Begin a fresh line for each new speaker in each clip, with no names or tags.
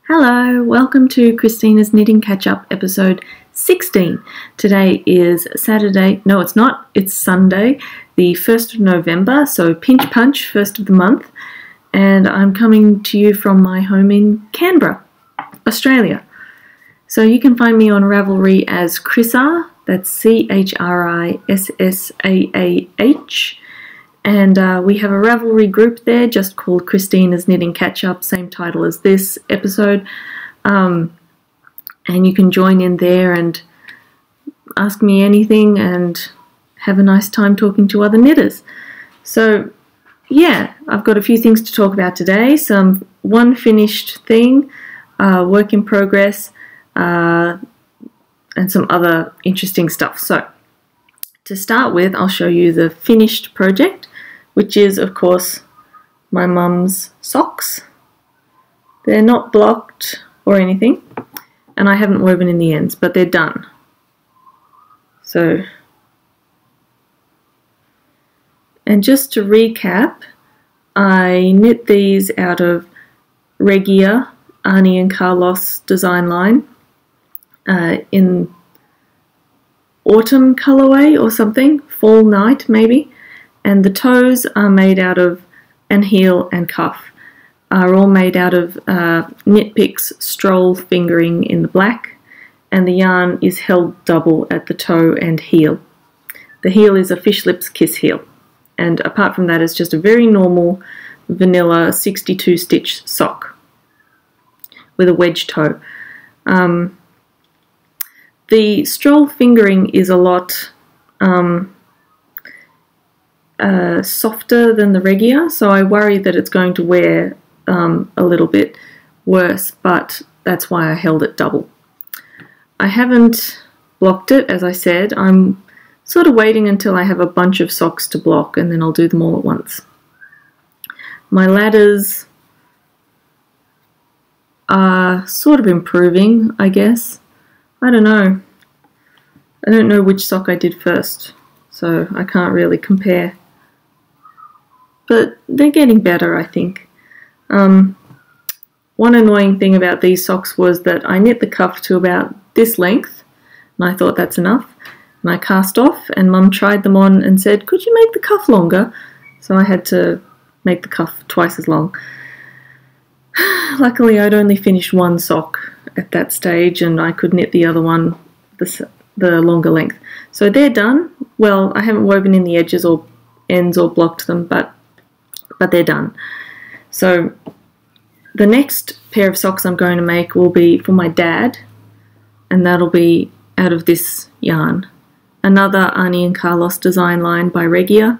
Hello, welcome to Christina's Knitting Catch-Up episode 16. Today is Saturday, no it's not, it's Sunday, the 1st of November, so pinch punch, 1st of the month, and I'm coming to you from my home in Canberra, Australia. So you can find me on Ravelry as Chrissa, that's C-H-R-I-S-S-A-A-H, and we have a Ravelry group there just called Christina's Knitting Catch-Up, same title as this episode. And you can join in there and ask me anything and have a nice time talking to other knitters. So yeah, I've got a few things to talk about today. One finished thing, work in progress, and some other interesting stuff. So to start with, I'll show you the finished project, which is, of course, my mum's socks. They're not blocked or anything, and I haven't woven in the ends, but they're done. So, and just to recap, I knit these out of Regia, Arnie and Carlos design line in autumn colorway or something, fall night maybe. And the toes are made out of, and heel and cuff, are all made out of Knit Picks Stroll Fingering in the black, and the yarn is held double at the toe and heel. The heel is a Fish Lips Kiss heel, and apart from that it's just a very normal vanilla 62 stitch sock with a wedge toe. The Stroll Fingering is a lot softer than the Regia, so I worry that it's going to wear a little bit worse, but that's why I held it double. I haven't blocked it, as I said. I'm sort of waiting until I have a bunch of socks to block and then I'll do them all at once. My ladders are sort of improving, I guess. I don't know. I don't know which sock I did first, so I can't really compare. But they're getting better, I think. One annoying thing about these socks was that I knit the cuff to about this length, and I thought that's enough. And I cast off, and Mum tried them on and said, "Could you make the cuff longer?" So I had to make the cuff twice as long. Luckily, I'd only finished one sock at that stage, and I could knit the other one the longer length. So they're done. Well, I haven't woven in the edges or ends or blocked them, but they're done. So the next pair of socks I'm going to make will be for my dad, and that'll be out of this yarn. Another Arnie and Carlos design line by Regia,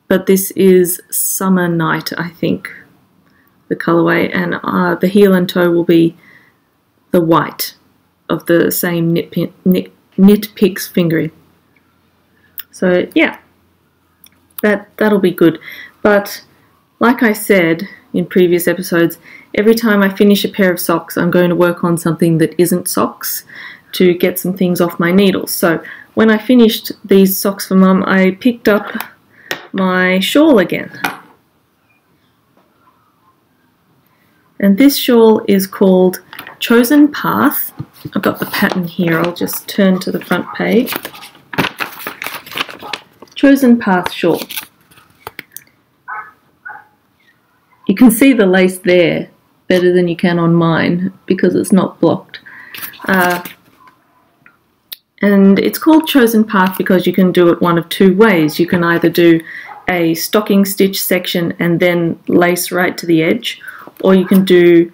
but this is Summer Night, I think, the colorway, and the heel and toe will be the white of the same Knit Picks fingering. So yeah, that'll be good. But like I said in previous episodes, every time I finish a pair of socks, I'm going to work on something that isn't socks to get some things off my needles. So when I finished these socks for Mum, I picked up my shawl again. And this shawl is called Chosen Path. I've got the pattern here. I'll just turn to the front page. Chosen Path shawl. You can see the lace there better than you can on mine because it's not blocked. And it's called Chosen Path because you can do it one of two ways. You can either do a stocking stitch section and then lace right to the edge, or you can do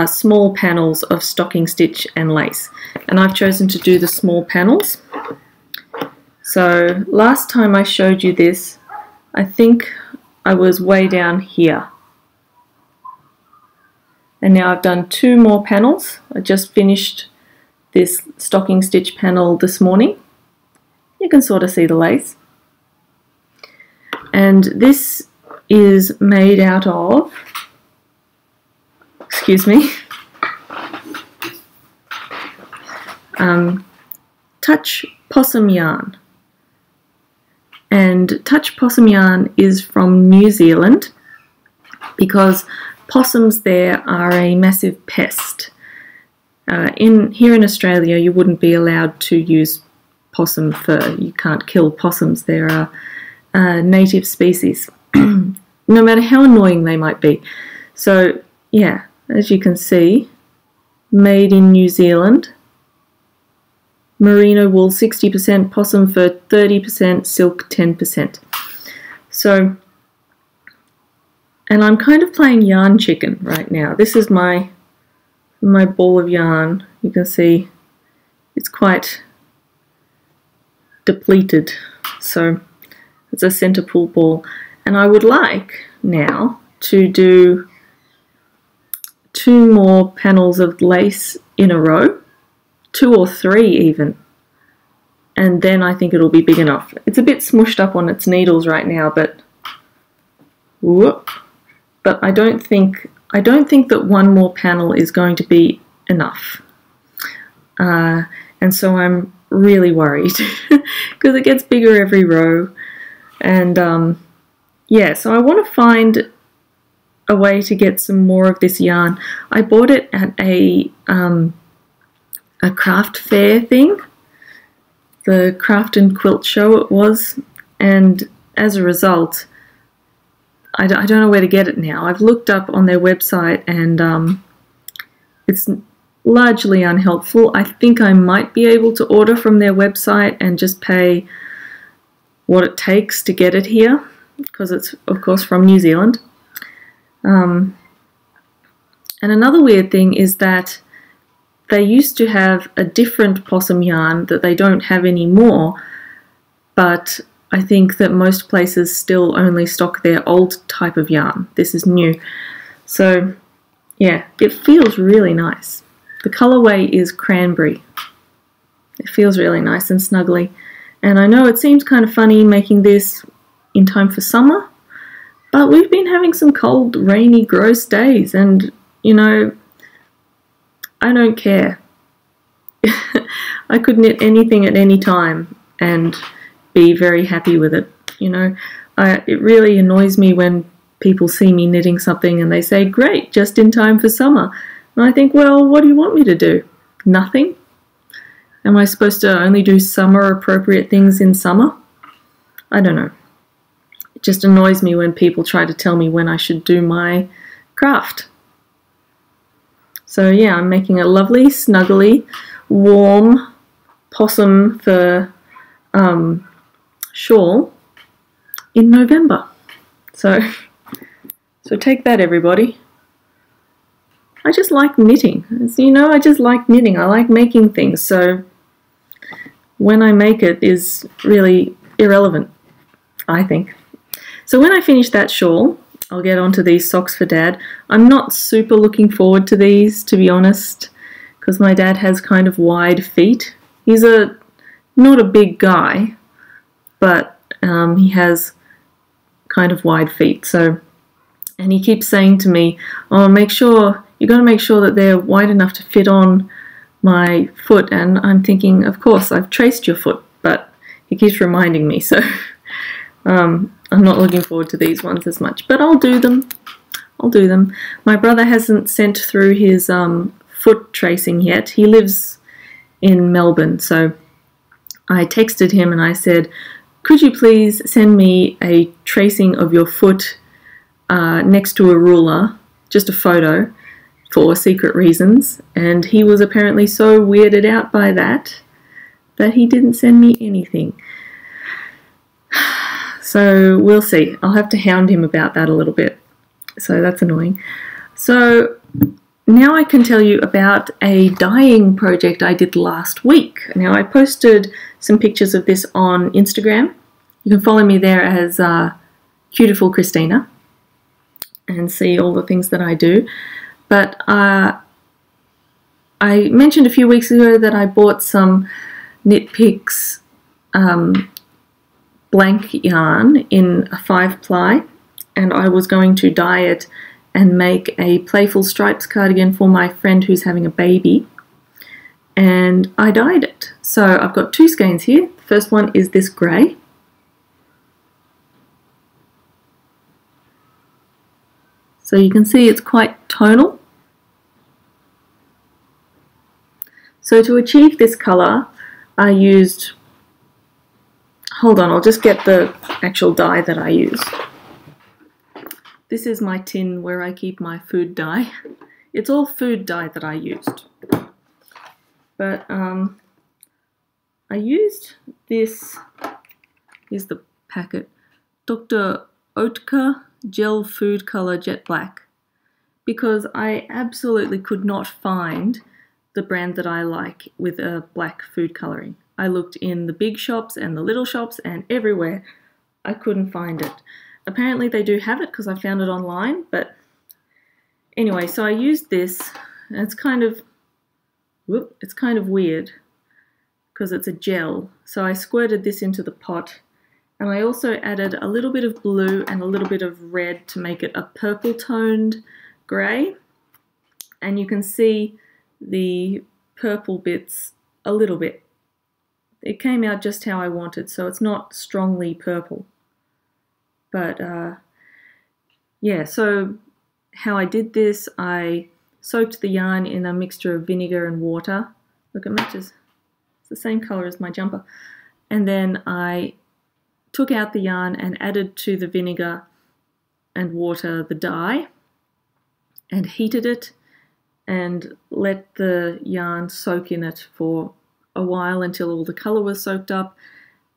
small panels of stocking stitch and lace. And I've chosen to do the small panels. So last time I showed you this, I think I was way down here. And now I've done two more panels. I just finished this stocking stitch panel this morning. You can sort of see the lace. And this is made out of, excuse me, Touch Possum yarn. And Touch Possum yarn is from New Zealand because possums there are a massive pest. Here in Australia, you wouldn't be allowed to use possum fur. You can't kill possums. They're a native species, no matter how annoying they might be. So, yeah, as you can see, made in New Zealand. Merino wool 60%, possum fur 30%, silk 10%. So, and I'm kind of playing yarn chicken right now. This is my ball of yarn. You can see it's quite depleted. So it's a center pull ball. And I would like now to do 2 more panels of lace in a row, 2 or 3 even. And then I think it'll be big enough. It's a bit smushed up on its needles right now, but whoop. But I don't think that 1 more panel is going to be enough. And so I'm really worried because it gets bigger every row. And yeah, so I want to find a way to get some more of this yarn. I bought it at a craft fair thing, the Craft and Quilt Show it was, and as a result, I don't know where to get it now. I've looked up on their website and it's largely unhelpful. I think I might be able to order from their website and just pay what it takes to get it here, because it's of course from New Zealand. And another weird thing is that they used to have a different possum yarn that they don't have anymore, but I think that most places still only stock their old type of yarn. This is new. So yeah, it feels really nice. The colorway is cranberry. It feels really nice and snuggly. And I know it seems kind of funny making this in time for summer, but we've been having some cold, rainy, gross days, and you know, I don't care. I could knit anything at any time and be very happy with it. You know, it really annoys me when people see me knitting something and they say, great, just in time for summer. And I think, well, what do you want me to do? Nothing? Am I supposed to only do summer appropriate things in summer? I don't know. It just annoys me when people try to tell me when I should do my craft. So yeah, I'm making a lovely, snuggly, warm possum fur shawl in November. So take that, everybody. I just like knitting. As you know, I just like knitting. I like making things. So when I make it is really irrelevant, I think. So when I finish that shawl, I'll get onto these socks for Dad. I'm not super looking forward to these, to be honest, because my dad has kind of wide feet. He's not a big guy, but he has kind of wide feet. So, and he keeps saying to me, "Oh, you got to make sure that they're wide enough to fit on my foot." And I'm thinking, of course, I've traced your foot, but he keeps reminding me. So I'm not looking forward to these ones as much, but I'll do them. I'll do them. My brother hasn't sent through his foot tracing yet. He lives in Melbourne, so I texted him and I said, could you please send me a tracing of your foot next to a ruler, just a photo, for secret reasons. And he was apparently so weirded out by that he didn't send me anything. So we'll see. I'll have to hound him about that a little bit. So that's annoying. So now I can tell you about a dyeing project I did last week. Now I posted some pictures of this on Instagram. You can follow me there as Beautiful Christina and see all the things that I do. But I mentioned a few weeks ago that I bought some Knit Picks blank yarn in a 5-ply, and I was going to dye it and make a playful stripes cardigan for my friend who's having a baby, and I dyed it. So I've got 2 skeins here. The first one is this grey. So you can see it's quite tonal. So to achieve this colour, I used, hold on, I'll just get the actual dye that I used. This is my tin where I keep my food dye. It's all food dye that I used. But I used this, here's the packet, Dr. Oetker Gel Food Color Jet Black, because I absolutely could not find the brand that I like with a black food colouring. I looked in the big shops and the little shops and everywhere. I couldn't find it. Apparently they do have it because I found it online, but anyway, so I used this, and it's kind of weird because it's a gel. So I squirted this into the pot, and I also added a little bit of blue and a little bit of red to make it a purple toned grey. And you can see the purple bits a little bit. It came out just how I wanted, so it's not strongly purple. But yeah, so how I did this, I soaked the yarn in a mixture of vinegar and water. Look, it matches. It's the same colour as my jumper. And then I took out the yarn and added to the vinegar and water the dye and heated it and let the yarn soak in it for a while until all the colour was soaked up.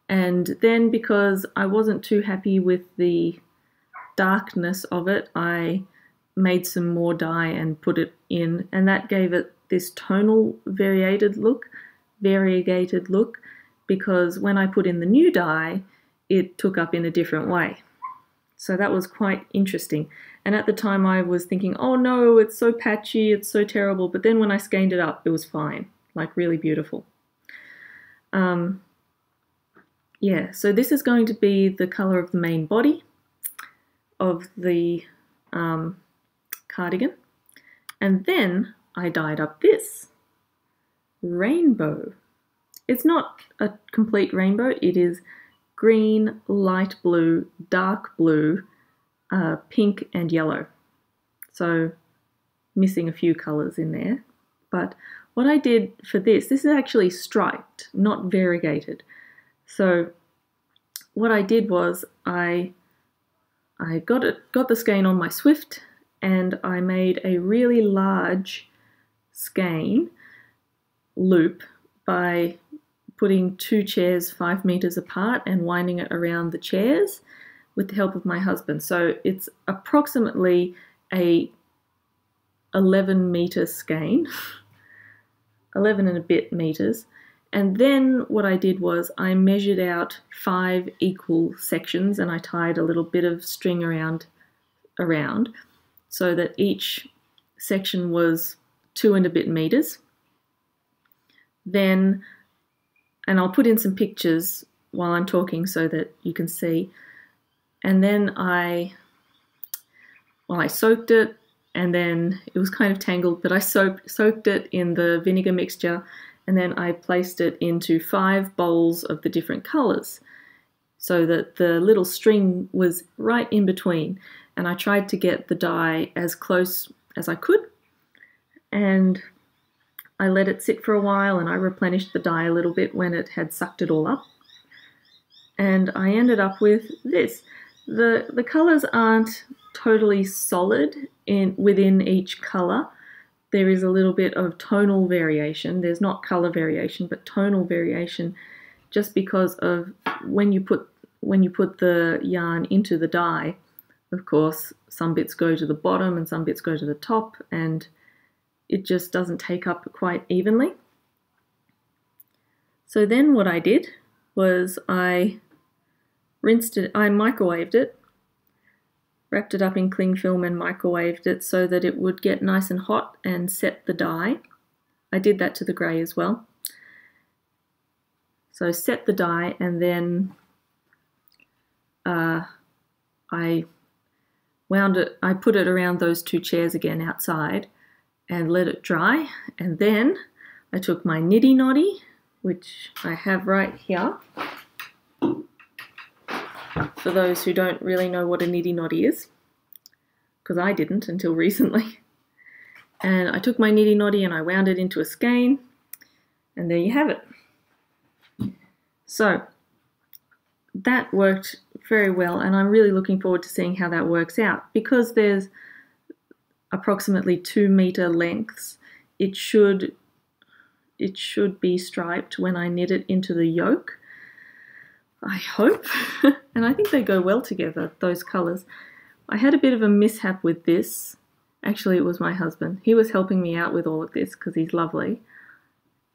And then, because I wasn't too happy with the darkness of it, I made some more dye and put it in, and that gave it this tonal variegated look, because when I put in the new dye, it took up in a different way. So that was quite interesting. And at the time I was thinking, oh no, it's so patchy, it's so terrible. But then when I skeined it up, it was fine, like really beautiful. Yeah, so this is going to be the colour of the main body of the cardigan. And then I dyed up this rainbow. It's not a complete rainbow, it is green, light blue, dark blue, pink and yellow. So missing a few colours in there. But what I did for this is actually striped, not variegated. So what I did was I got the skein on my Swift, and I made a really large skein loop by putting 2 chairs 5 meters apart and winding it around the chairs with the help of my husband. So it's approximately a 11 meter skein, 11 and a bit meters. And then what I did was I measured out 5 equal sections, and I tied a little bit of string around so that each section was 2 and a bit meters. Then, and I'll put in some pictures while I'm talking so that you can see. And then I soaked it, and then it was kind of tangled, but I soaked it in the vinegar mixture, and then I placed it into 5 bowls of the different colours so that the little string was right in between. And I tried to get the dye as close as I could, and I let it sit for a while, and I replenished the dye a little bit when it had sucked it all up. And I ended up with this. The colours aren't totally solid within each colour. There is a little bit of tonal variation. There's not colour variation, but tonal variation, just because of when you put the yarn into the dye. Of course, some bits go to the bottom and some bits go to the top, and it just doesn't take up quite evenly. So then what I did was I rinsed it, I microwaved it, wrapped it up in cling film and microwaved it so that it would get nice and hot and set the dye. I did that to the grey as well. So set the dye, and then I wound it, I put it around those 2 chairs again outside and let it dry. And then I took my niddy noddy, which I have right here. For those who don't really know what a niddy noddy is, because I didn't until recently. And I took my niddy noddy and I wound it into a skein, and there you have it. So that worked very well, and I'm really looking forward to seeing how that works out. Because there's approximately 2 meter lengths, it should be striped when I knit it into the yoke, I hope. And I think they go well together, those colours. I had a bit of a mishap with this. Actually, it was my husband. He was helping me out with all of this because he's lovely,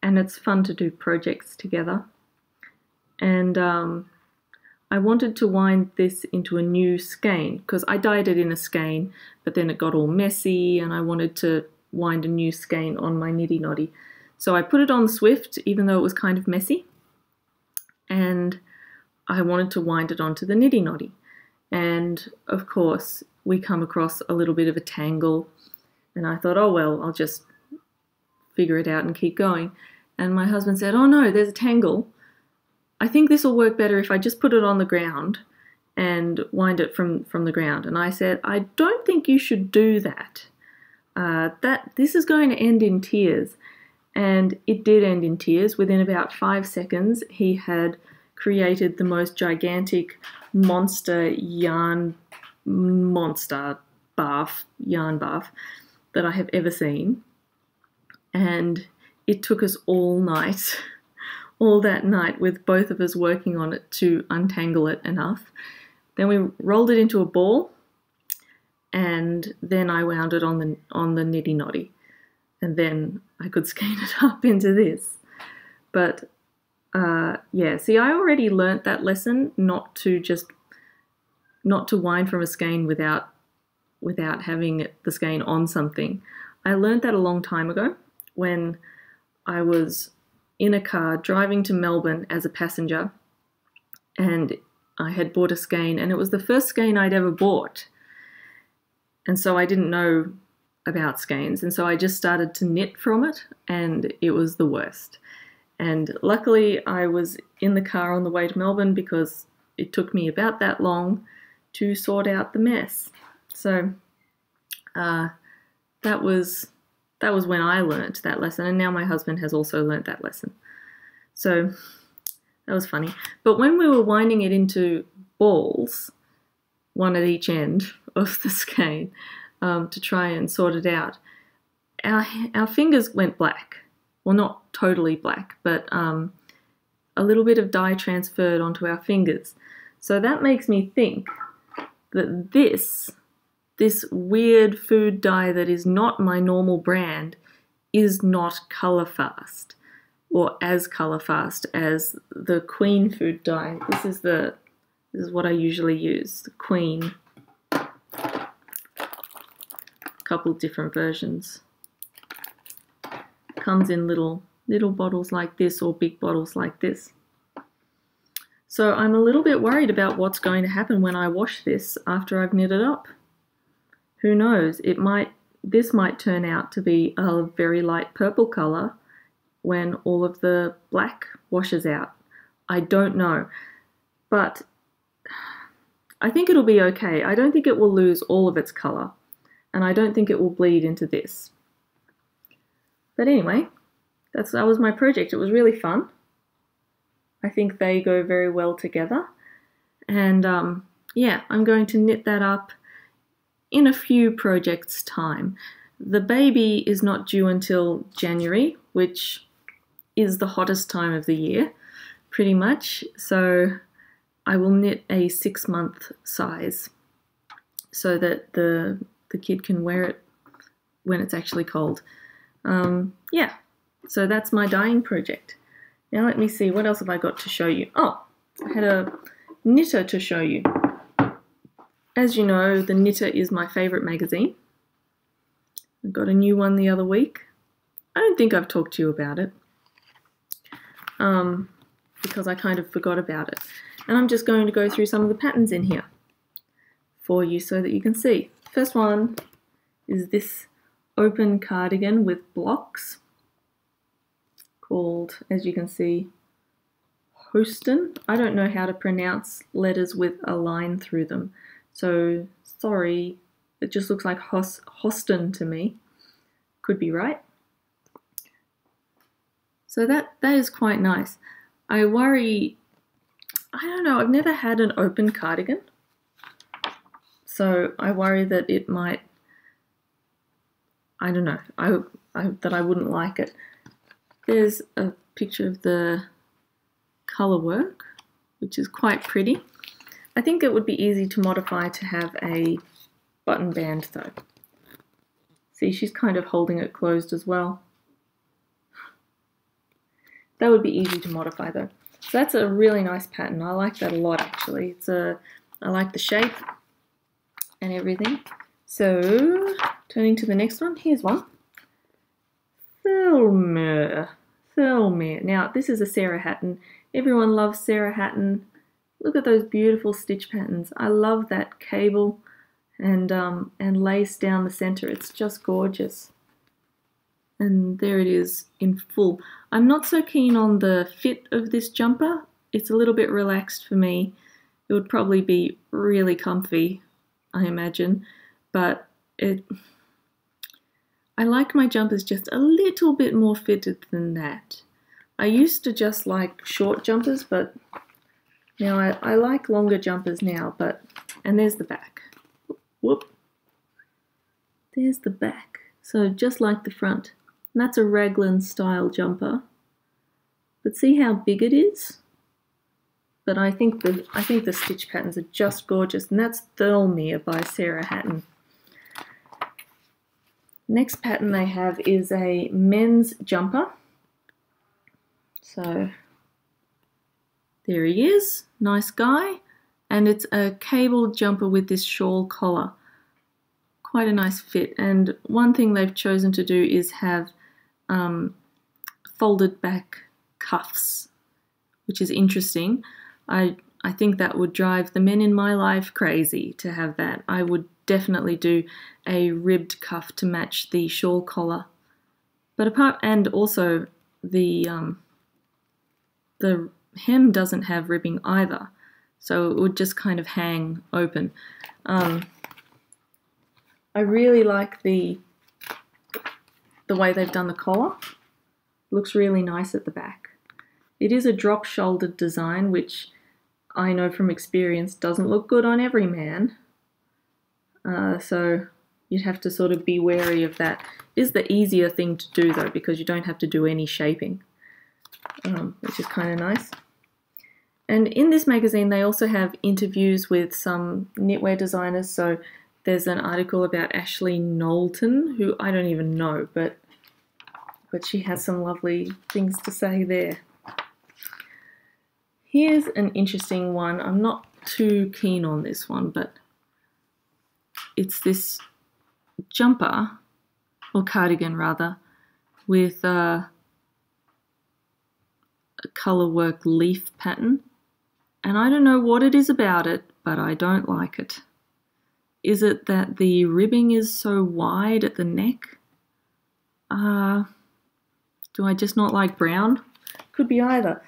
and it's fun to do projects together. And I wanted to wind this into a new skein because I dyed it in a skein, but then it got all messy, and I wanted to wind a new skein on my niddy noddy. So I put it on Swift, even though it was kind of messy, and I wanted to wind it onto the niddy noddy. And of course, we come across a little bit of a tangle, and I thought, oh well, I'll just figure it out and keep going. And my husband said, oh no, there's a tangle. I think this will work better if I just put it on the ground and wind it from the ground. And I said, I don't think you should do that. This is going to end in tears. And it did end in tears. Within about 5 seconds, he had created the most gigantic yarn bath that I have ever seen. And it took us all night, all that night, with both of us working on it to untangle it enough. Then we rolled it into a ball, and then I wound it on the niddy noddy, and then I could skein it up into this. But yeah, see, I already learnt that lesson, not to wind from a skein without having the skein on something. I learnt that a long time ago when I was in a car driving to Melbourne as a passenger, and I had bought a skein, and it was the first skein I'd ever bought. And so I didn't know about skeins, and so I just started to knit from it, and it was the worst. And luckily I was in the car on the way to Melbourne because it took me about that long to sort out the mess. So that was when I learnt that lesson, and now my husband has also learnt that lesson. So that was funny. But when we were winding it into balls, one at each end of the skein, to try and sort it out, our fingers went black. Well, not totally black, but a little bit of dye transferred onto our fingers. So that makes me think that this weird food dye that is not my normal brand is not colour fast, or as colour fast as the Queen food dye. This is what I usually use, the Queen. A couple different versions. Comes in little bottles like this, or big bottles like this. So I'm a little bit worried about what's going to happen when I wash this after I've knit it up. Who knows? This might turn out to be a very light purple colour when all of the black washes out. I don't know, but I think it'll be okay. I don't think it will lose all of its colour, and I don't think it will bleed into this. But anyway, that was my project. It was really fun. I think they go very well together. And yeah, I'm going to knit that up in a few projects' time. The baby is not due until January, which is the hottest time of the year, pretty much. So I will knit a 6-month size so that the kid can wear it when it's actually cold. Yeah, so that's my dyeing project. Now let me see, what else have I got to show you? Oh, I had a knitter to show you. As you know, the Knitter is my favourite magazine. I got a new one the other week. I don't think I've talked to you about it, because I kind of forgot about it. And I'm just going to go through some of the patterns in here for you so that you can see. First one is this open cardigan with blocks called, as you can see, Houston. I don't know how to pronounce letters with a line through them, so sorry It just looks like Hoston to me. Could be right. So that is quite nice. I worry, I don't know, I've never had an open cardigan. So I worry that it might, I don't know, that I wouldn't like it. There's a picture of the colour work, which is quite pretty. I think it would be easy to modify to have a button band though. See, she's kind of holding it closed as well. That would be easy to modify though. So that's a really nice pattern. I like that a lot actually. I like the shape and everything. So, turning to the next one, here's one. Thelma. Now, this is a Sarah Hatton. Everyone loves Sarah Hatton. Look at those beautiful stitch patterns. I love that cable and lace down the center. It's just gorgeous. And there it is in full. I'm not so keen on the fit of this jumper. It's a little bit relaxed for me. It would probably be really comfy, I imagine, but I like my jumpers just a little bit more fitted than that. I used to just like short jumpers, but now I like longer jumpers now, and there's the back. Whoop. There's the back. So just like the front. And that's a raglan style jumper. But see how big it is? But I think the stitch patterns are just gorgeous, and that's Thelma by Sarah Hatton. Next pattern they have is a men's jumper. So there he is, nice guy, and it's a cable jumper with this shawl collar. Quite a nice fit, and one thing they've chosen to do is have folded back cuffs, which is interesting. I think that would drive the men in my life crazy to have that. I would definitely do a ribbed cuff to match the shawl collar. But and also the hem doesn't have ribbing either, so it would just kind of hang open. I really like the way they've done the collar. It looks really nice at the back. It is a drop-shouldered design, which I know from experience doesn't look good on every man. So you'd have to sort of be wary of that. It is the easier thing to do though, because you don't have to do any shaping, which is kind of nice. And in this magazine they also have interviews with some knitwear designers. So there's an article about Ashley Knowlton, who I don't even know, but she has some lovely things to say there. Here's an interesting one. I'm not too keen on this one, but it's this jumper, or cardigan rather, with a colour work leaf pattern. And I don't know what it is about it, but I don't like it. Is it that the ribbing is so wide at the neck? Do I just not like brown? Could be either.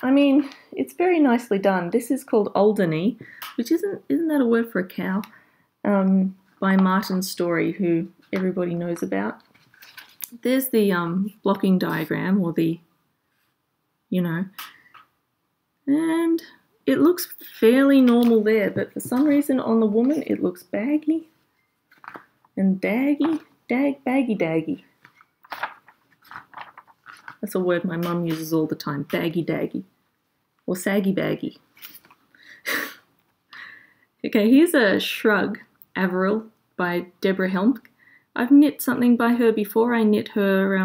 I mean, it's very nicely done. This is called Alderney, which isn't that a word for a cow? By Martin Story, who everybody knows about. There's the blocking diagram, or the, and it looks fairly normal there, but for some reason on the woman it looks baggy and baggy. That's a word my mum uses all the time, baggy, or saggy. Okay, here's a Shrug, Averill by Deborah Helmke. I've knit something by her before. I knit her,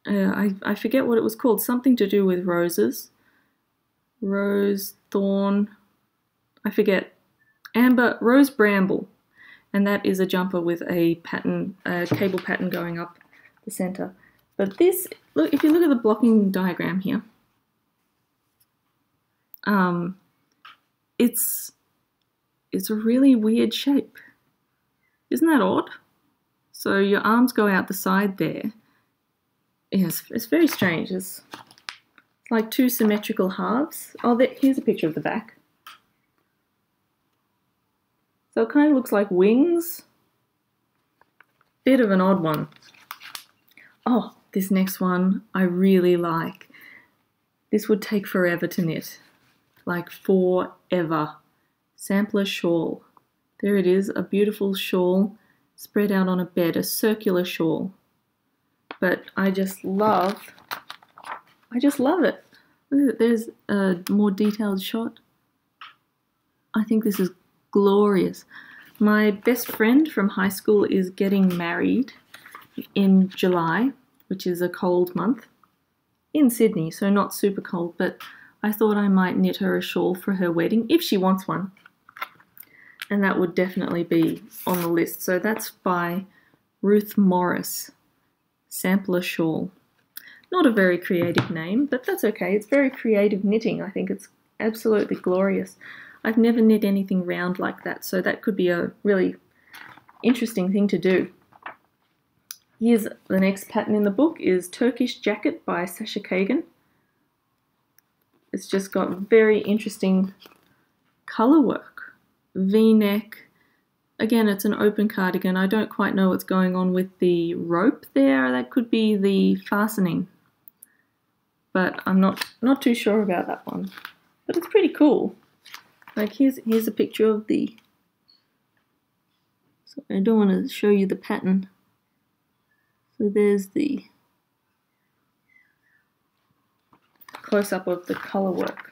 I forget what it was called, something to do with roses. Rose, thorn, I forget. Amber, rose bramble. And that is a jumper with a pattern, a cable pattern going up the center. But this, look, if you look at the blocking diagram here, it's a really weird shape. Isn't that odd? So your arms go out the side there. Yes, it's very strange. It's like two symmetrical halves. Oh, here's a picture of the back. So it kind of looks like wings. Bit of an odd one. Oh, this next one I really like. This would take forever to knit. Like forever. Sampler shawl. There it is, a beautiful shawl spread out on a bed, a circular shawl. But I just love it. There's a more detailed shot. I think this is glorious. My best friend from high school is getting married in July, which is a cold month, in Sydney, so not super cold, but I thought I might knit her a shawl for her wedding, if she wants one. And that would definitely be on the list. So that's by Ruth Morris, Sampler Shawl. Not a very creative name, but that's okay. It's very creative knitting. I think it's absolutely glorious. I've never knit anything round like that, so that could be a really interesting thing to do. Here's the next pattern in the book is Turkish Jacket by Sasha Kagan. It's just got very interesting colour work. V-neck. Again, it's an open cardigan. I don't quite know what's going on with the rope there. That could be the fastening. But I'm not too sure about that one. But it's pretty cool. Like here's a picture of the... So I don't want to show you the pattern. So there's the close-up of the colour work.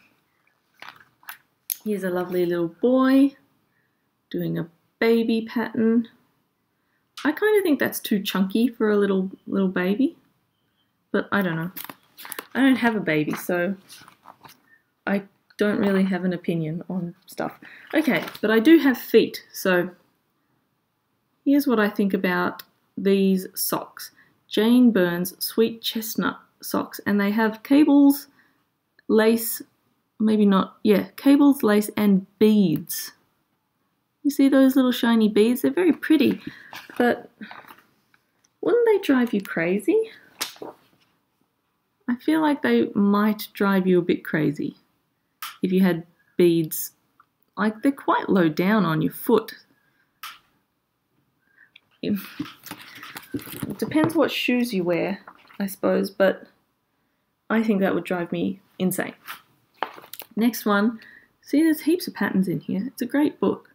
Here's a lovely little boy doing a baby pattern. I kind of think that's too chunky for a little baby, but I don't know. I don't have a baby, so I don't really have an opinion on stuff. Okay, but I do have feet, so here's what I think about these socks. Jane Burns Sweet Chestnut socks, and they have cables, lace, maybe not, yeah, cables, lace, and beads. You see those little shiny beads? They're very pretty, but wouldn't they drive you crazy? I feel like they might drive you a bit crazy if you had beads. Like, they're quite low down on your foot. It depends what shoes you wear, I suppose, but I think that would drive me insane. Next one. See, there's heaps of patterns in here. It's a great book.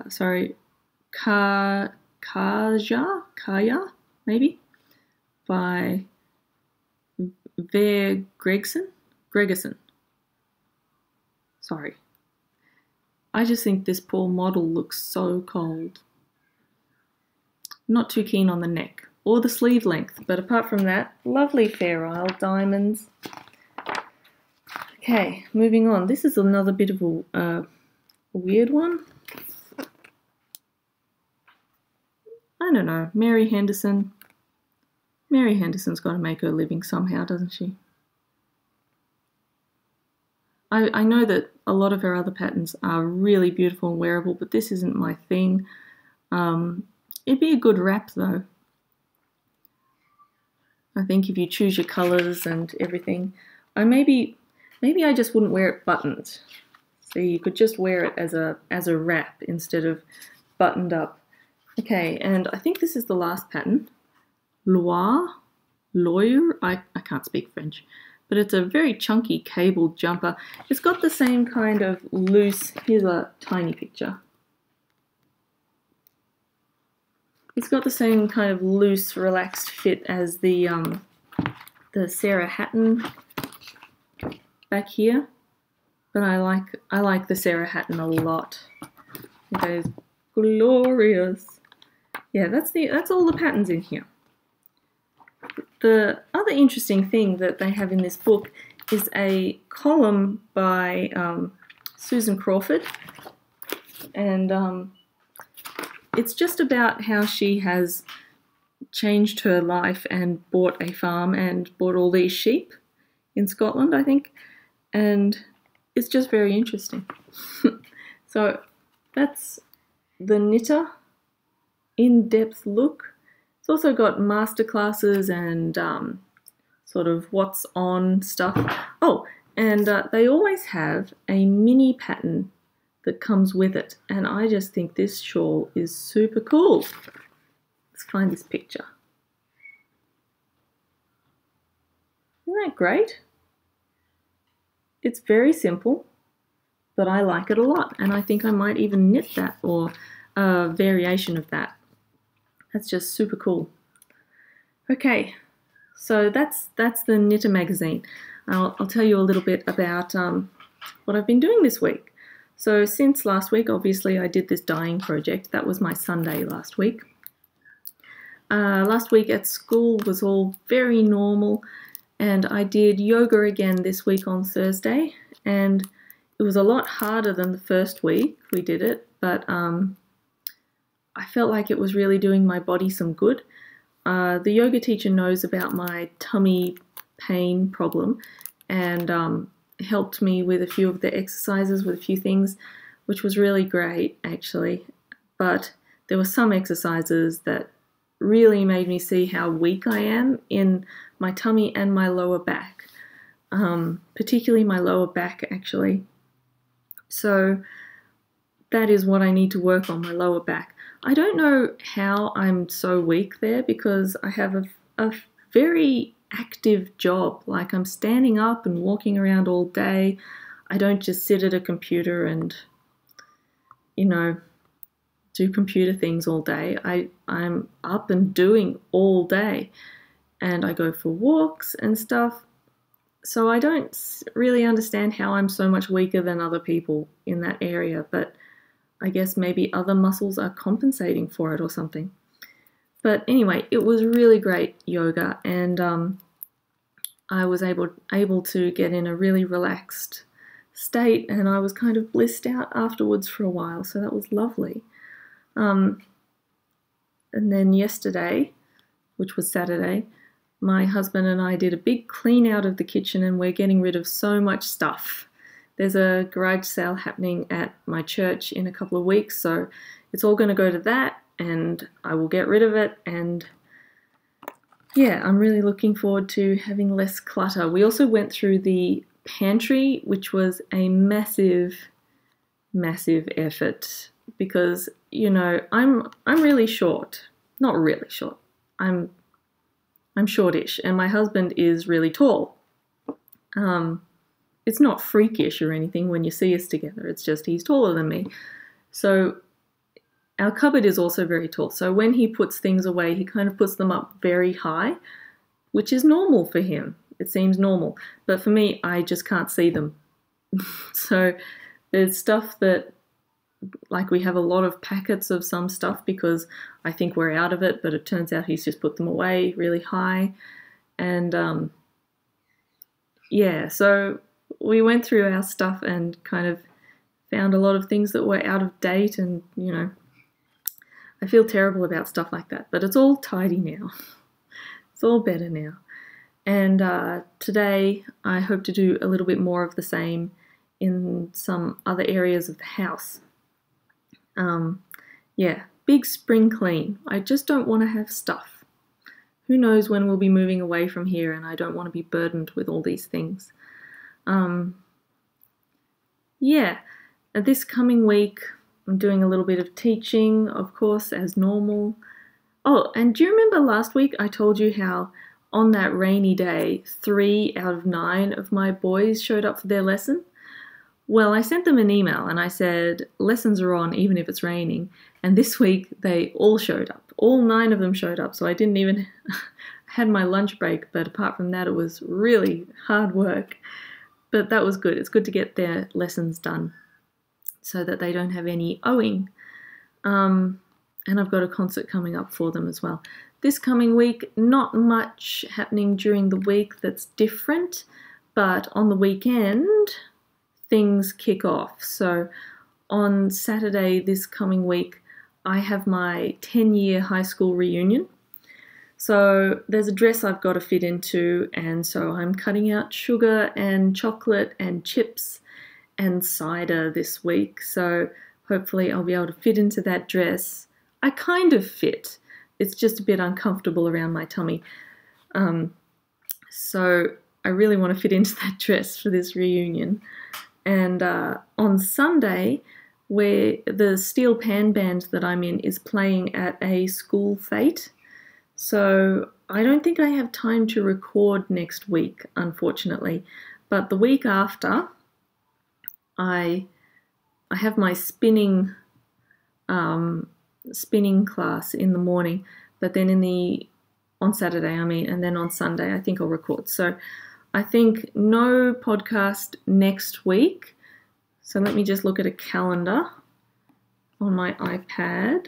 Sorry, Kaya, maybe, by Ver Gregerson. Sorry. I just think this poor model looks so cold. Not too keen on the neck or the sleeve length, but apart from that, lovely Fair Isle diamonds. Okay, moving on. This is another bit of a weird one. I don't know. Mary Henderson. Mary Henderson's got to make her living somehow, doesn't she? I know that a lot of her other patterns are really beautiful and wearable, but this isn't my thing. It'd be a good wrap though. I think if you choose your colours and everything. Maybe I just wouldn't wear it buttoned. So you could just wear it as a wrap instead of buttoned up. Okay, and I think this is the last pattern. Loire, I can't speak French, but it's a very chunky cabled jumper. It's got the same kind of loose, here's a tiny picture. It's got the same kind of loose, relaxed fit as the Sarah Hatton back here, but I like the Sarah Hatton a lot. It goes glorious. Yeah, that's all the patterns in here. The other interesting thing that they have in this book is a column by Susan Crawford, and it's just about how she has changed her life and bought a farm and bought all these sheep in Scotland, I think, and it's just very interesting. So that's the Knitter in-depth look. It's also got masterclasses and sort of what's on stuff. Oh, and they always have a mini pattern that comes with it. And I just think this shawl is super cool. Let's find this picture. Isn't that great? It's very simple, but I like it a lot. And I think I might even knit that, or a variation of that. That's just super cool. Okay, so that's the Knitter magazine. I'll tell you a little bit about what I've been doing this week. So since last week, obviously I did this dyeing project. That was my Sunday last week. Last week at school was all very normal, and I did yoga again this week on Thursday, and it was a lot harder than the first week we did it, but I felt like it was really doing my body some good. The yoga teacher knows about my tummy pain problem, and helped me with a few of the exercises, with a few things, which was really great actually. But there were some exercises that really made me see how weak I am in my tummy and my lower back, particularly my lower back actually. So that is what I need to work on, my lower back. I don't know how I'm so weak there, because I have a very active job. Like, I'm standing up and walking around all day. I don't just sit at a computer and, do computer things all day. I'm up and doing all day, and I go for walks and stuff. So I don't really understand how I'm so much weaker than other people in that area, but I guess maybe other muscles are compensating for it or something. But anyway, it was really great yoga, and I was able to get in a really relaxed state, and I was kind of blissed out afterwards for a while, so that was lovely. And then yesterday, which was Saturday, my husband and I did a big clean out of the kitchen, and we're getting rid of so much stuff. There's a garage sale happening at my church in a couple of weeks, so it's all going to go to that, and I will get rid of it. And yeah, I'm really looking forward to having less clutter. We also went through the pantry, which was a massive, massive effort, because, I'm really short. Not really short. I'm shortish, and my husband is really tall. It's not freakish or anything when you see us together. It's just he's taller than me. So our cupboard is also very tall. So when he puts things away, he kind of puts them up very high, which is normal for him. It seems normal. But for me, I just can't see them. So there's stuff that, like, we have a lot of packets of some stuff because I think we're out of it, but it turns out he's just put them away really high. And yeah, so we went through our stuff and kind of found a lot of things that were out of date, and, I feel terrible about stuff like that, but it's all tidy now. It's all better now. And today I hope to do a little bit more of the same in some other areas of the house. Yeah, big spring clean. I just don't want to have stuff. Who knows when we'll be moving away from here, and I don't want to be burdened with all these things. Yeah, this coming week I'm doing a little bit of teaching, of course, as normal. Oh, and do you remember last week I told you how on that rainy day 3 out of 9 of my boys showed up for their lesson? Well, I sent them an email and I said, lessons are on even if it's raining. And this week they all showed up. All 9 of them showed up, so I didn't even had my lunch break, but apart from that it was really hard work. But that was good. It's good to get their lessons done so that they don't have any owing. And I've got a concert coming up for them as well. This coming week, not much happening during the week that's different, but on the weekend things kick off. So on Saturday this coming week, I have my 10-year high school reunion. So there's a dress I've got to fit into, and so I'm cutting out sugar and chocolate and chips and cider this week. So hopefully I'll be able to fit into that dress. I kind of fit. It's just a bit uncomfortable around my tummy. So I really want to fit into that dress for this reunion. And on Sunday, where the steel pan band that I'm in is playing at a school fete. So I don't think I have time to record next week, unfortunately. But the week after, I have my spinning class in the morning, but then on Saturday, and then on Sunday, I think I'll record. So I think no podcast next week. So let me just look at a calendar on my iPad.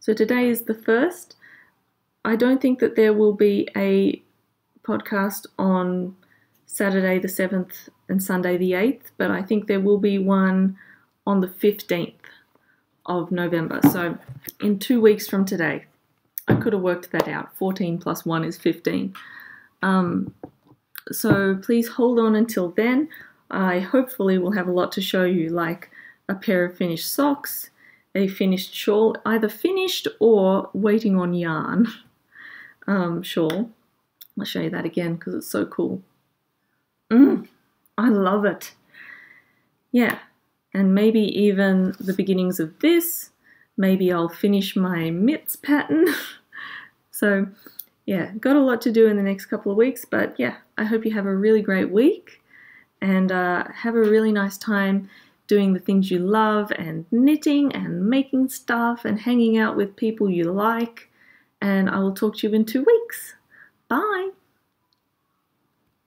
So today is the 1st. I don't think that there will be a podcast on Saturday the 7th and Sunday the 8th, but I think there will be one on the 15th of November. So in 2 weeks from today. I could have worked that out. 14 plus 1 is 15. So please hold on until then. I hopefully will have a lot to show you, like a pair of finished socks, a finished shawl, either finished or waiting on yarn shawl. I'll show you that again because it's so cool. I love it. Yeah, and maybe even the beginnings of this. Maybe I'll finish my mitts pattern. So yeah, got a lot to do in the next couple of weeks, but yeah, I hope you have a really great week and have a really nice time doing the things you love and knitting and making stuff and hanging out with people you like. And I will talk to you in 2 weeks. Bye.